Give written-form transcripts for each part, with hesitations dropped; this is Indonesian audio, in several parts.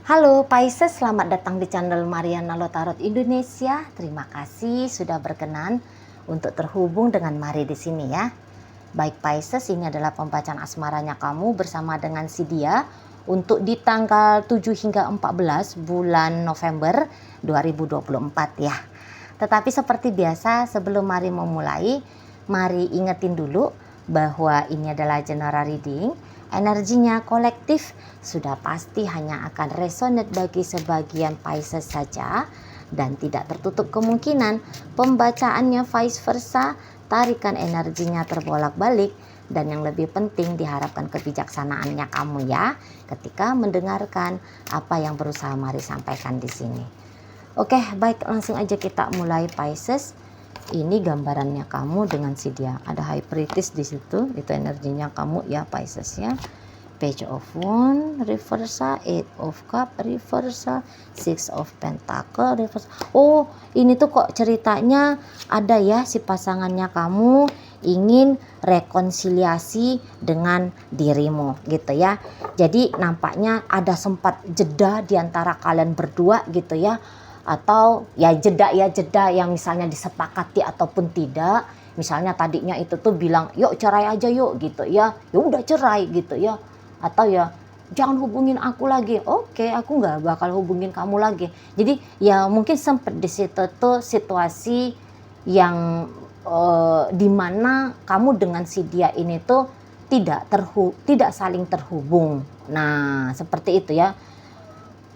Halo Pisces, selamat datang di channel Mariana Lotarot Indonesia. Terima kasih sudah berkenan untuk terhubung dengan Mari di sini ya. Baik Pisces, ini adalah pembacaan asmaranya kamu bersama dengan si Dia untuk di tanggal 7 hingga 14 bulan November 2024 ya. Tetapi seperti biasa sebelum Mari memulai, mari ingetin dulu bahwa ini adalah general reading. Energinya kolektif sudah pasti hanya akan resonate bagi sebagian Pisces saja dan tidak tertutup kemungkinan pembacaannya vice versa, tarikan energinya terbolak-balik dan yang lebih penting diharapkan kebijaksanaannya kamu ya ketika mendengarkan apa yang berusaha Mari sampaikan di sini. Oke, baik langsung aja kita mulai Pisces. Ini gambarannya kamu dengan si Dia. Ada High Priestess di situ, itu energinya kamu ya Pisces ya. Page of Wands reversa, Eight of Cup reversa, Six of Pentacle reversa. Oh, ini tuh kok ceritanya ada ya si pasangannya kamu ingin rekonsiliasi dengan dirimu gitu ya. Jadi nampaknya ada sempat jeda di antara kalian berdua gitu ya. Atau ya jeda yang misalnya disepakati ataupun tidak. Misalnya tadinya itu tuh bilang yuk cerai aja yuk gitu ya, ya udah cerai gitu ya. Atau ya jangan hubungin aku lagi, oke aku nggak bakal hubungin kamu lagi. Jadi ya mungkin sempat di situ tuh situasi yang dimana kamu dengan si Dia ini tuh tidak saling terhubung. Nah seperti itu ya.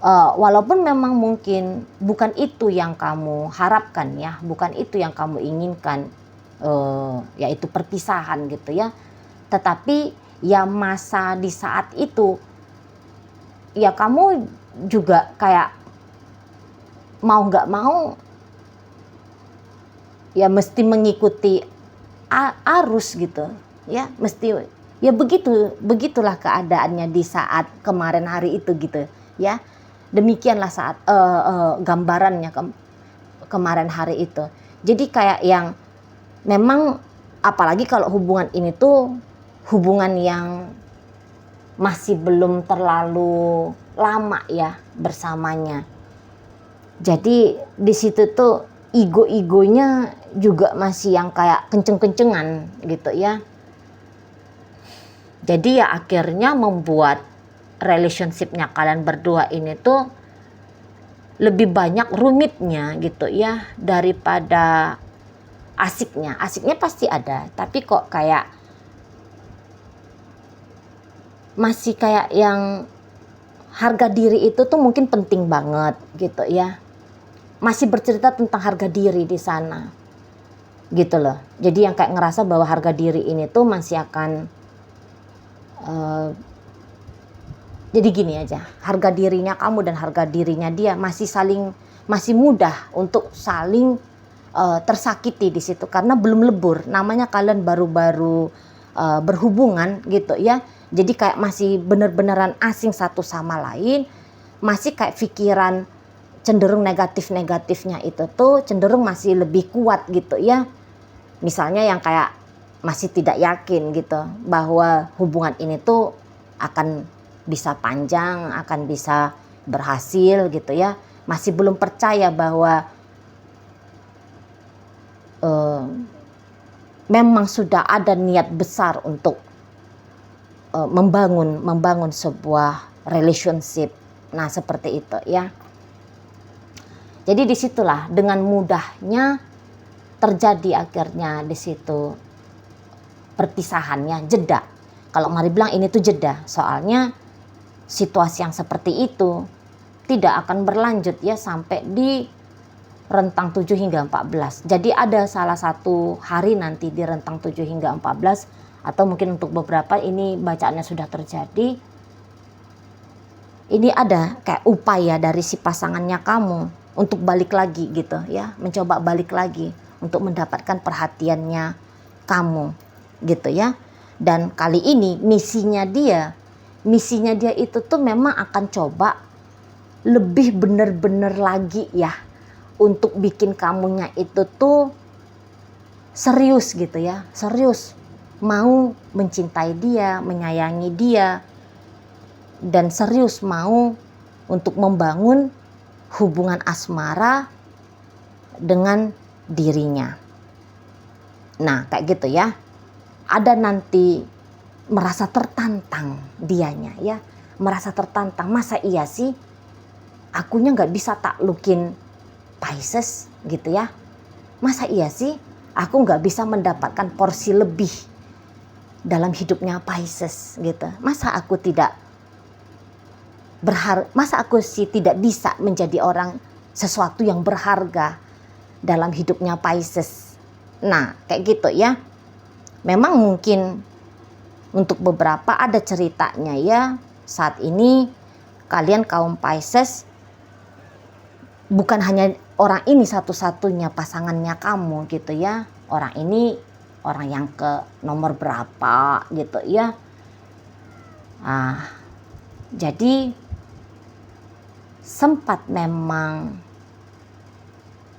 Walaupun memang mungkin bukan itu yang kamu harapkan ya, bukan itu yang kamu inginkan, yaitu perpisahan gitu ya. Tetapi ya masa di saat itu, ya kamu juga kayak mau nggak mau, ya mesti mengikuti arus gitu ya, mesti ya begitulah keadaannya di saat kemarin hari itu gitu ya. Demikianlah saat gambarannya kemarin hari itu. Jadi kayak yang memang apalagi kalau hubungan ini tuh hubungan yang masih belum terlalu lama ya bersamanya. Jadi di situ tuh ego-egonya juga masih yang kayak kenceng-kencengan gitu ya. Jadi ya akhirnya membuat relationship-nya kalian berdua ini tuh lebih banyak rumitnya gitu ya daripada asiknya. Asiknya pasti ada, tapi kok kayak masih kayak yang harga diri itu tuh mungkin penting banget gitu ya. Masih bercerita tentang harga diri di sana gitu loh. Jadi yang kayak ngerasa bahwa harga diri ini tuh masih akan jadi gini aja, harga dirinya kamu dan harga dirinya dia masih mudah untuk saling tersakiti di situ karena belum lebur. Namanya kalian baru-baru berhubungan gitu ya. Jadi kayak masih bener-beneran asing satu sama lain, masih kayak pikiran cenderung negatifnya itu tuh cenderung masih lebih kuat gitu ya. Misalnya yang kayak masih tidak yakin gitu bahwa hubungan ini tuh akan bisa panjang, akan bisa berhasil gitu ya. Masih belum percaya bahwa memang sudah ada niat besar untuk membangun sebuah relationship. Nah seperti itu ya. Jadi disitulah dengan mudahnya terjadi akhirnya di situ perpisahannya, jeda. Kalau Mari bilang ini tuh jeda, soalnya situasi yang seperti itu tidak akan berlanjut ya sampai di rentang 7 hingga 14. Jadi ada salah satu hari nanti di rentang 7 hingga 14 atau mungkin untuk beberapa ini bacaannya sudah terjadi. Ini ada kayak upaya dari si pasangannya kamu untuk balik lagi gitu ya, mencoba balik lagi untuk mendapatkan perhatiannya kamu gitu ya. Dan kali ini misinya dia itu tuh memang akan coba lebih bener-bener lagi ya untuk bikin kamunya itu tuh serius gitu ya, serius mau mencintai dia, menyayangi dia, dan serius mau untuk membangun hubungan asmara dengan dirinya. Nah, kayak gitu ya. Ada nanti merasa tertantang dianya ya. Merasa tertantang, masa iya sih akunya nggak bisa taklukin Pisces gitu ya. Masa iya sih aku nggak bisa mendapatkan porsi lebih dalam hidupnya Pisces gitu. Masa aku sih tidak bisa menjadi orang sesuatu yang berharga dalam hidupnya Pisces. Nah, kayak gitu ya. Memang mungkin untuk beberapa ada ceritanya ya. Saat ini kalian kaum Pisces bukan hanya orang ini satu-satunya pasangannya kamu gitu ya. Orang ini orang yang ke nomor berapa gitu ya. Jadi sempat memang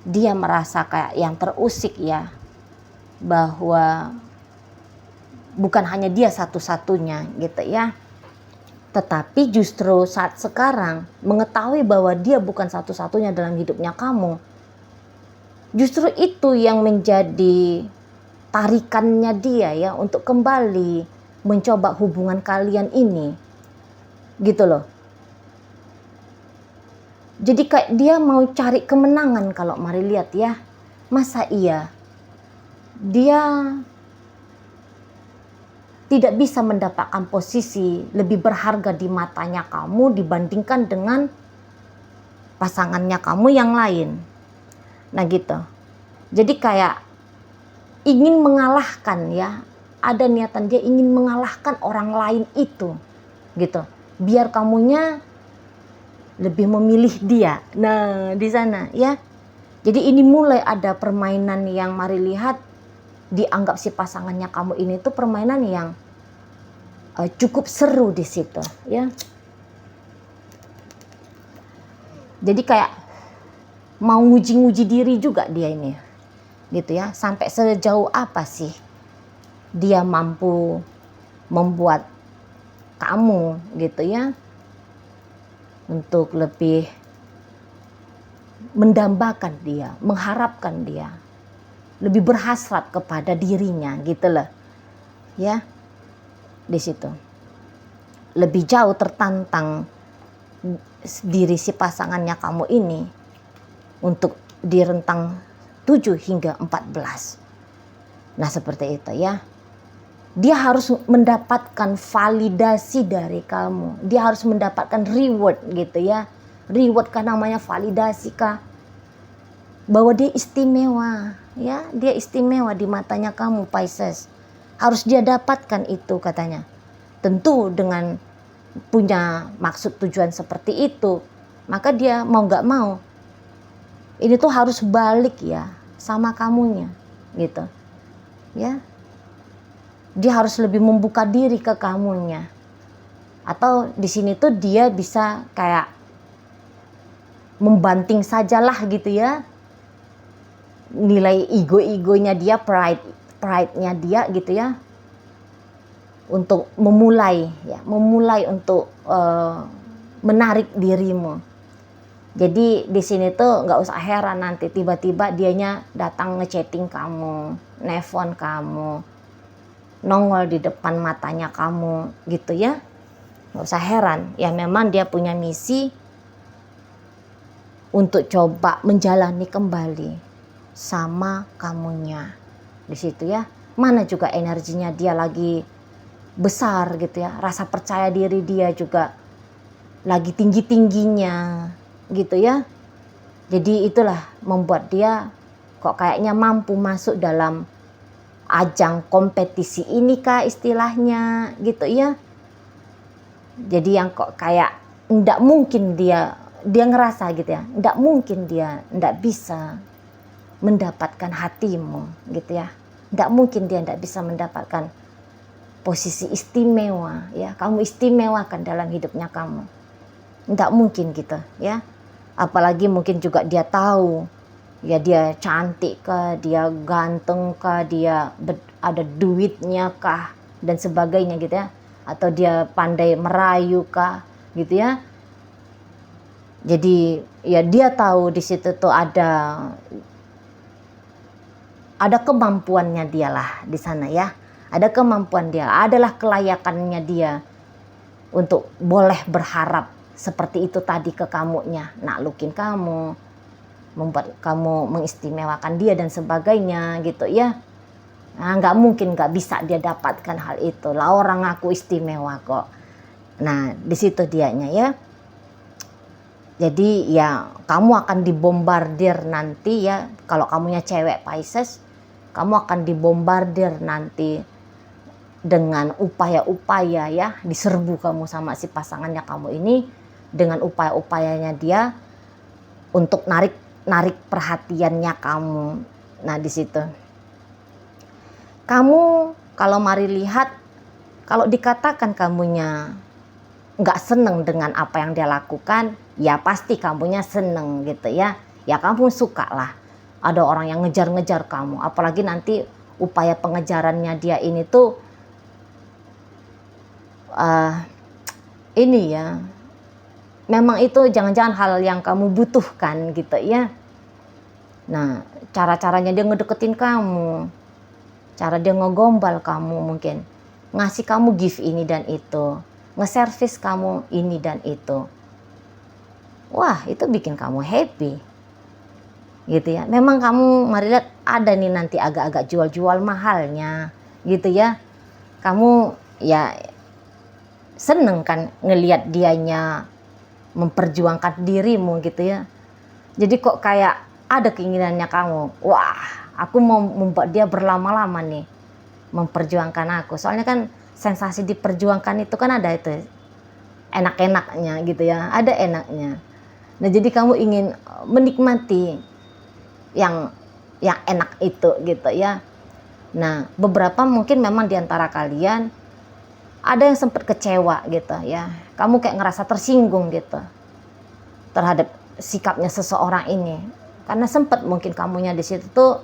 dia merasa kayak yang terusik ya, bahwa bukan hanya dia satu-satunya gitu ya. Tetapi justru saat sekarang mengetahui bahwa dia bukan satu-satunya dalam hidupnya kamu, justru itu yang menjadi tarikannya dia ya untuk kembali mencoba hubungan kalian ini gitu loh. Jadi kayak dia mau cari kemenangan. Kalau mari lihat ya, masa iya dia tidak bisa mendapatkan posisi lebih berharga di matanya kamu dibandingkan dengan pasangannya kamu yang lain. Nah gitu. Jadi kayak ingin mengalahkan ya. Ada niatan dia ingin mengalahkan orang lain itu. Gitu. Biar kamunya lebih memilih dia. Nah di sana ya. Jadi ini mulai ada permainan yang mari lihat dianggap si pasangannya kamu ini tuh permainan yang cukup seru di situ ya. Jadi kayak mau nguji-nguji diri juga dia ini gitu ya. Sampai sejauh apa sih dia mampu membuat kamu gitu ya untuk lebih mendambakan dia, mengharapkan dia, lebih berhasrat kepada dirinya gitu loh ya. Di situ lebih jauh tertantang diri si pasangannya kamu ini untuk di rentang 7 hingga 14. Nah seperti itu ya. Dia harus mendapatkan validasi dari kamu. Dia harus mendapatkan reward gitu ya. Reward kan namanya validasi kah? Bahwa dia istimewa ya. Dia istimewa di matanya kamu Pisces. Harus dia dapatkan itu katanya. Tentu dengan punya maksud tujuan seperti itu. Maka dia mau gak mau. Ini tuh harus balik ya sama kamunya gitu. Ya. Dia harus lebih membuka diri ke kamunya. Atau di sini tuh dia bisa kayak membanting sajalah gitu ya. Nilai ego-egonya dia, pride-nya dia gitu ya. Untuk memulai untuk menarik dirimu. Jadi di sini tuh nggak usah heran nanti tiba-tiba dianya datang ngechatting kamu, nelfon kamu, nongol di depan matanya kamu gitu ya. Nggak usah heran ya, memang dia punya misi untuk coba menjalani kembali sama kamunya di situ ya. Mana juga energinya dia lagi besar gitu ya, rasa percaya diri dia juga lagi tinggi-tingginya gitu ya. Jadi itulah membuat dia kok kayaknya mampu masuk dalam ajang kompetisi ini kah istilahnya gitu ya. Jadi yang kok kayak ndak mungkin dia ngerasa gitu ya, ndak mungkin dia ndak bisa mendapatkan hatimu gitu ya. Ndak mungkin dia ndak bisa mendapatkan posisi istimewa ya. Kamu istimewa kan dalam hidupnya kamu. Ndak mungkin gitu ya. Apalagi mungkin juga dia tahu ya, dia cantik kah, dia ganteng kah, dia ada duitnya kah dan sebagainya gitu ya. Atau dia pandai merayu kah gitu ya. Jadi ya dia tahu di situ tuh ada kemampuannya dia lah di sana ya. Ada kemampuan dia, adalah kelayakannya dia untuk boleh berharap seperti itu tadi ke kamunya, naklukin kamu, membuat kamu mengistimewakan dia dan sebagainya gitu ya. Nah, nggak mungkin nggak bisa dia dapatkan hal itu lah, orang aku istimewa kok. Nah di situ dianya ya. Jadi ya kamu akan dibombardir nanti ya, kalau kamunya cewek Pisces, kamu akan dibombardir nanti dengan upaya-upaya ya, diserbu kamu sama si pasangannya kamu ini dengan upaya-upayanya dia untuk narik perhatiannya kamu. Nah di situ kamu kalau mari lihat, kalau dikatakan kamunya nggak seneng dengan apa yang dia lakukan, ya pasti kamunya seneng gitu ya. Ya kamu suka lah ada orang yang ngejar-ngejar kamu, apalagi nanti upaya pengejarannya dia ini tuh ini ya, memang itu jangan-jangan hal yang kamu butuhkan gitu ya. Nah cara-caranya dia ngedeketin kamu, cara dia ngegombal kamu, mungkin ngasih kamu gift ini dan itu, nge-service kamu ini dan itu. Wah itu bikin kamu happy gitu ya. Memang kamu mari lihat ada nih nanti agak-agak jual-jual mahalnya gitu ya. Kamu ya seneng kan ngelihat dianya memperjuangkan dirimu gitu ya. Jadi kok kayak ada keinginannya kamu, wah aku mau membuat dia berlama-lama nih memperjuangkan aku. Soalnya kan sensasi diperjuangkan itu kan ada itu enak-enaknya gitu ya, ada enaknya. Nah jadi kamu ingin menikmati yang enak itu gitu ya. Nah beberapa mungkin memang diantara kalian ada yang sempat kecewa gitu ya, kamu kayak ngerasa tersinggung gitu terhadap sikapnya seseorang ini, karena sempat mungkin kamunya di situ tuh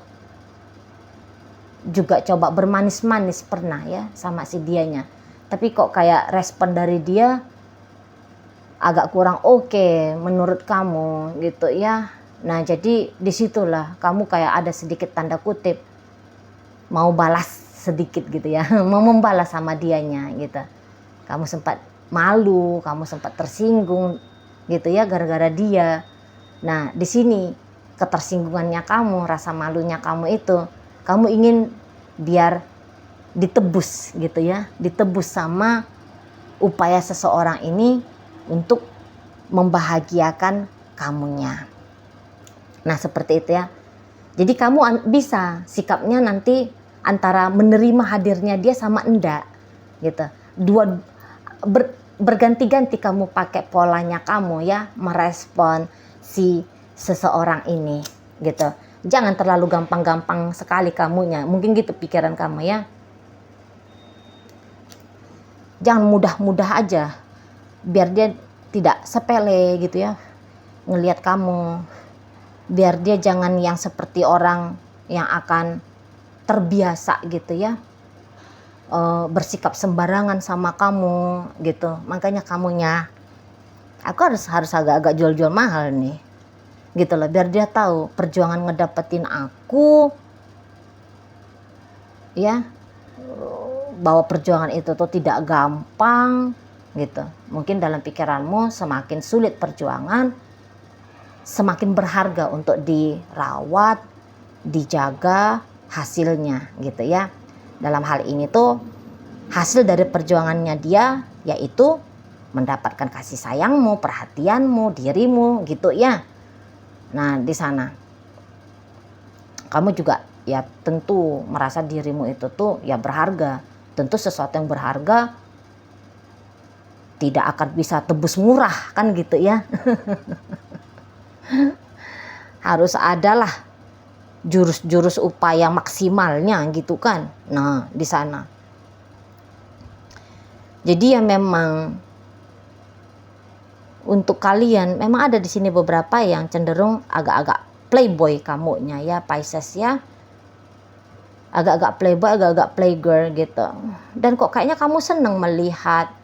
juga coba bermanis-manis pernah ya sama si dianya, tapi kok kayak respon dari dia agak kurang oke menurut kamu gitu ya. Nah jadi disitulah kamu kayak ada sedikit tanda kutip mau balas sedikit gitu ya, mau membalas sama dianya gitu. Kamu sempat malu, kamu sempat tersinggung gitu ya gara-gara dia. Nah di sini ketersinggungannya kamu, rasa malunya kamu itu, kamu ingin biar ditebus gitu ya, ditebus sama upaya seseorang ini untuk membahagiakan kamunya. Nah seperti itu ya. Jadi kamu bisa sikapnya nanti antara menerima hadirnya dia sama enggak gitu. Berganti-ganti kamu pakai polanya kamu ya merespon si seseorang ini gitu. Jangan terlalu gampang-gampang sekali kamunya. Mungkin gitu pikiran kamu ya. Jangan mudah-mudah aja, biar dia tidak sepele gitu ya ngelihat kamu. Biar dia jangan yang seperti orang yang akan terbiasa gitu ya, bersikap sembarangan sama kamu gitu. Makanya kamunya, aku harus agak-agak jual-jual mahal nih gitu loh, biar dia tahu perjuangan ngedapetin aku ya, bahwa perjuangan itu tuh tidak gampang gitu. Mungkin dalam pikiranmu semakin sulit perjuangan, semakin berharga untuk dirawat, dijaga hasilnya gitu ya. Dalam hal ini tuh hasil dari perjuangannya dia yaitu mendapatkan kasih sayangmu, perhatianmu, dirimu gitu ya. Nah di sana kamu juga ya tentu merasa dirimu itu tuh ya berharga. Tentu sesuatu yang berharga tidak akan bisa tebus murah kan gitu ya. Harus adalah jurus-jurus upaya maksimalnya gitu kan. Nah di sana jadi ya memang untuk kalian memang ada di sini beberapa yang cenderung agak-agak playboy kamunya ya Pisces ya, agak-agak playboy, agak-agak playgirl gitu. Dan kok kayaknya kamu seneng melihat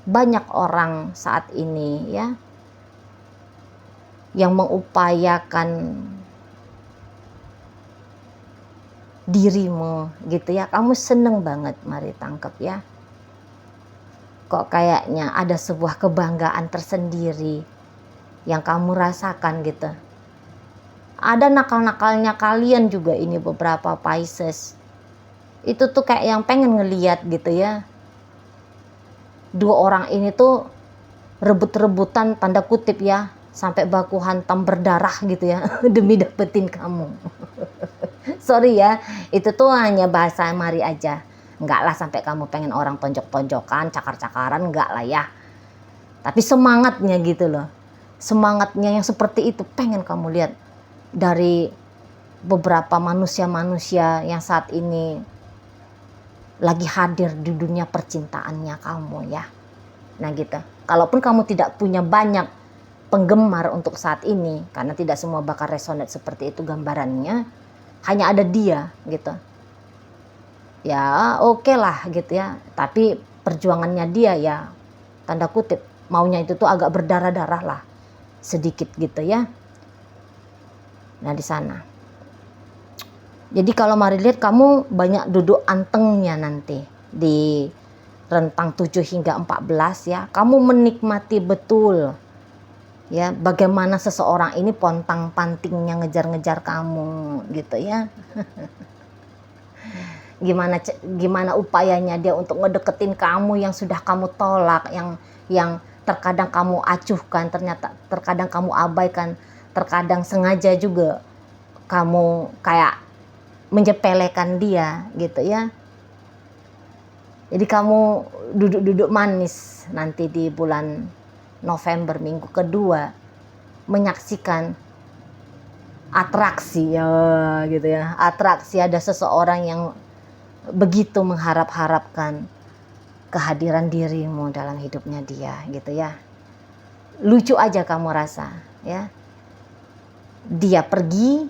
banyak orang saat ini ya yang mengupayakan dirimu gitu ya. Kamu seneng banget, mari tangkap ya. Kok kayaknya ada sebuah kebanggaan tersendiri yang kamu rasakan gitu. Ada nakal-nakalnya kalian juga ini beberapa Pisces. Itu tuh kayak yang pengen ngeliat gitu ya. Dua orang ini tuh rebut-rebutan tanda kutip ya. Sampai baku hantam berdarah gitu ya. Demi dapetin kamu. Sorry ya, itu tuh hanya bahasa Mari aja. Enggak lah sampai kamu pengen orang tonjok-tonjokan, cakar-cakaran, enggak lah ya. Tapi semangatnya gitu loh. Semangatnya yang seperti itu pengen kamu lihat dari beberapa manusia-manusia yang saat ini lagi hadir di dunia percintaannya kamu ya. Nah gitu. Kalaupun kamu tidak punya banyak penggemar untuk saat ini, karena tidak semua bakal resonate seperti itu gambarannya, hanya ada dia gitu. Ya oke lah gitu ya, tapi perjuangannya dia ya tanda kutip maunya itu tuh agak berdarah-darah lah sedikit gitu ya. Nah di sana. Jadi kalau Mari lihat kamu banyak duduk antengnya nanti di rentang 7 hingga 14 ya. Kamu menikmati betul ya bagaimana seseorang ini pontang-pantingnya ngejar-ngejar kamu gitu ya. Gimana upayanya dia untuk ngedeketin kamu yang sudah kamu tolak, yang terkadang kamu acuhkan, ternyata terkadang kamu abaikan, terkadang sengaja juga kamu kayak menjepelekan dia gitu ya. Jadi kamu duduk-duduk manis nanti di bulan November minggu kedua menyaksikan atraksi ya gitu ya. Atraksi ada seseorang yang begitu mengharap-harapkan kehadiran dirimu dalam hidupnya dia gitu ya. Lucu aja kamu rasa ya. Dia pergi,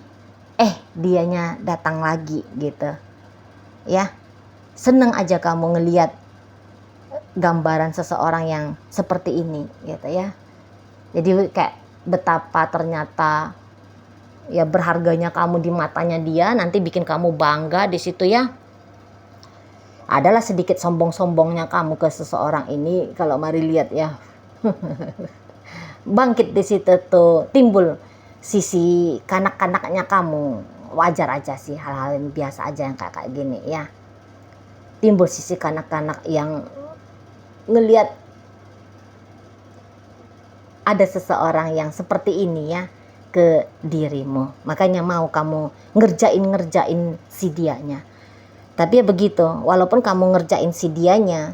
dianya datang lagi gitu ya. Seneng aja kamu ngelihat gambaran seseorang yang seperti ini gitu ya. Jadi kayak betapa ternyata ya berharganya kamu di matanya dia, nanti bikin kamu bangga di situ ya. Adalah sedikit sombong-sombongnya kamu ke seseorang ini kalau Mari lihat ya. Bangkit di situ tuh, timbul sisi kanak-kanaknya kamu. Wajar aja sih, hal-hal yang biasa aja yang kayak gini ya. Timbul sisi kanak-kanak yang ngelihat ada seseorang yang seperti ini ya ke dirimu. Makanya mau kamu ngerjain si dianya. Tapi ya begitu, walaupun kamu ngerjain si dianya,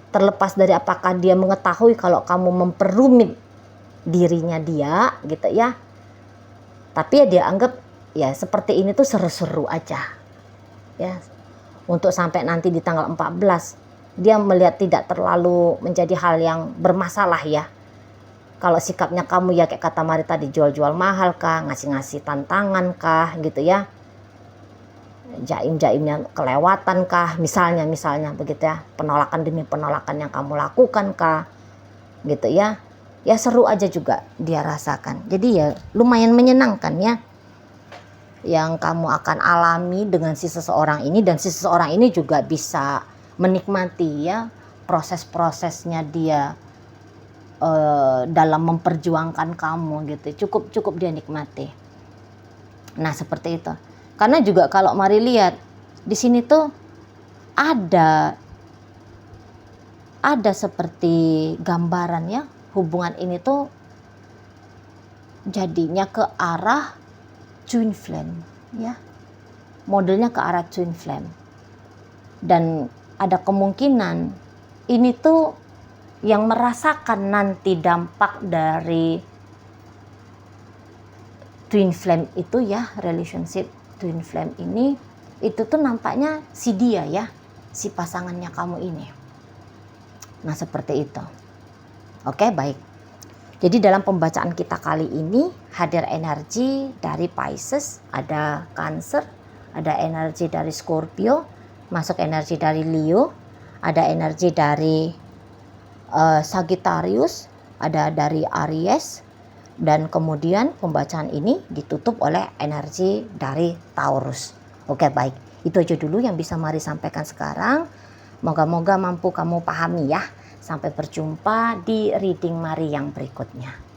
terlepas dari apakah dia mengetahui kalau kamu memperumit dirinya dia gitu ya. Tapi ya dia anggap ya seperti ini tuh seru-seru aja. Ya. Untuk sampai nanti di tanggal 14, dia melihat tidak terlalu menjadi hal yang bermasalah ya. Kalau sikapnya kamu ya kayak kata Mari tadi, jual-jual mahal kah, ngasih-ngasih tantangan kah gitu ya. Jaim-jaimnya kelewatan kah, misalnya begitu ya, penolakan demi penolakan yang kamu lakukan kah gitu ya. Ya seru aja juga dia rasakan. Jadi ya lumayan menyenangkan ya yang kamu akan alami dengan si seseorang ini, dan si seseorang ini juga bisa menikmati ya proses-prosesnya dia dalam memperjuangkan kamu gitu. Cukup dia nikmati. Nah seperti itu. Karena juga kalau Mari lihat di sini tuh ada seperti gambaran ya, hubungan ini tuh jadinya ke arah twin flame ya. Modelnya ke arah twin flame. Dan ada kemungkinan ini tuh yang merasakan nanti dampak dari twin flame itu ya, relationship twin flame ini, itu tuh nampaknya si dia ya, si pasangannya kamu ini. Nah seperti itu. Oke baik. Jadi dalam pembacaan kita kali ini hadir energi dari Pisces, ada Cancer, ada energi dari Scorpio, masuk energi dari Leo, ada energi dari Sagittarius, ada dari Aries, Dan kemudian pembacaan ini ditutup oleh energi dari Taurus. Oke, baik. Itu aja dulu yang bisa Mari sampaikan sekarang. Moga-moga mampu kamu pahami ya. Sampai berjumpa di reading Mari yang berikutnya.